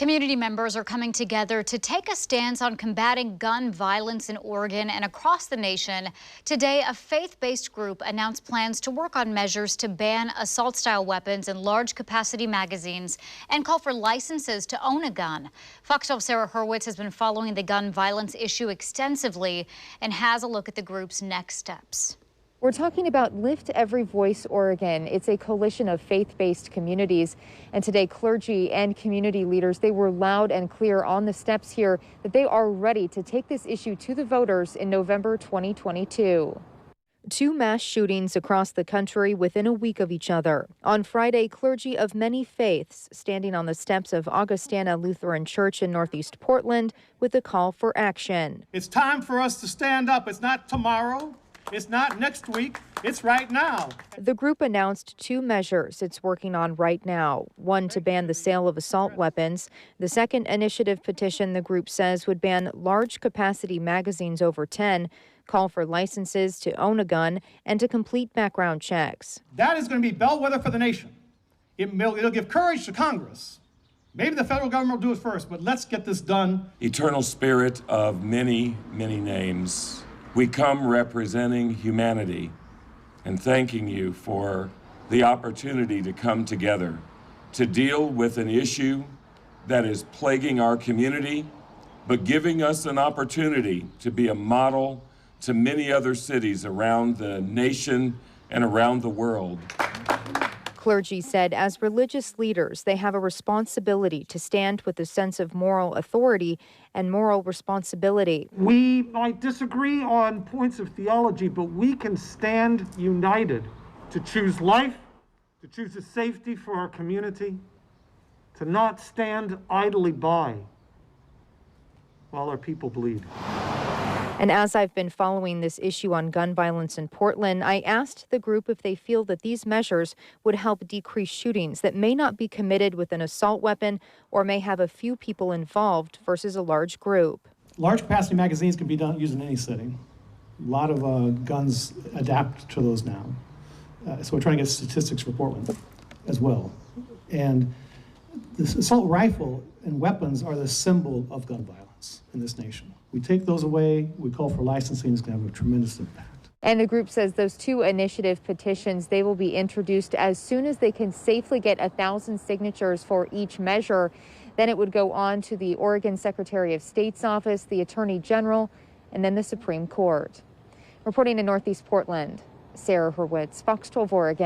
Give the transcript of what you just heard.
Community members are coming together to take a stance on combating gun violence in Oregon and across the nation. Today, a faith-based group announced plans to work on measures to ban assault-style weapons and large-capacity magazines and call for licenses to own a gun. Fox 12's Sarah Hurwitz has been following the gun violence issue extensively and has a look at the group's next steps. We're talking about Lift Every Voice Oregon. It's a coalition of faith-based communities. And today, clergy and community leaders, they were loud and clear on the steps here that they are ready to take this issue to the voters in November 2022. Two mass shootings across the country within a week of each other. On Friday, clergy of many faiths standing on the steps of Augustana Lutheran Church in Northeast Portland with a call for action. It's time for us to stand up. It's not tomorrow. It's not next week, it's right now. The group announced two measures it's working on right now. One to ban the sale of assault weapons. The second initiative petition the group says would ban large capacity magazines over 10, call for licenses to own a gun, and to complete background checks. That is going to be bellwether for the nation. It'll give courage to Congress. Maybe the federal government will do it first, but let's get this done. Eternal Spirit of many, many names, we come representing humanity and thanking you for the opportunity to come together to deal with an issue that is plaguing our community, but giving us an opportunity to be a model to many other cities around the nation and around the world. Clergy said as religious leaders, they have a responsibility to stand with a sense of moral authority and moral responsibility. We might disagree on points of theology, but we can stand united to choose life, to choose the safety for our community, to not stand idly by while our people bleed. And as I've been following this issue on gun violence in Portland, I asked the group if they feel that these measures would help decrease shootings that may not be committed with an assault weapon or may have a few people involved versus a large group. Large capacity magazines can be used in any setting. A lot of guns adapt to those now. So we're trying to get statistics for Portland as well. And the assault rifle and weapons are the symbol of gun violence in this nation. We take those away, we call for licensing, it's going to have a tremendous impact. And the group says those two initiative petitions, they will be introduced as soon as they can safely get 1,000 signatures for each measure. Then it would go on to the Oregon Secretary of State's office, the Attorney General, and then the Supreme Court. Reporting in Northeast Portland, Sarah Hurwitz, Fox 12 Oregon.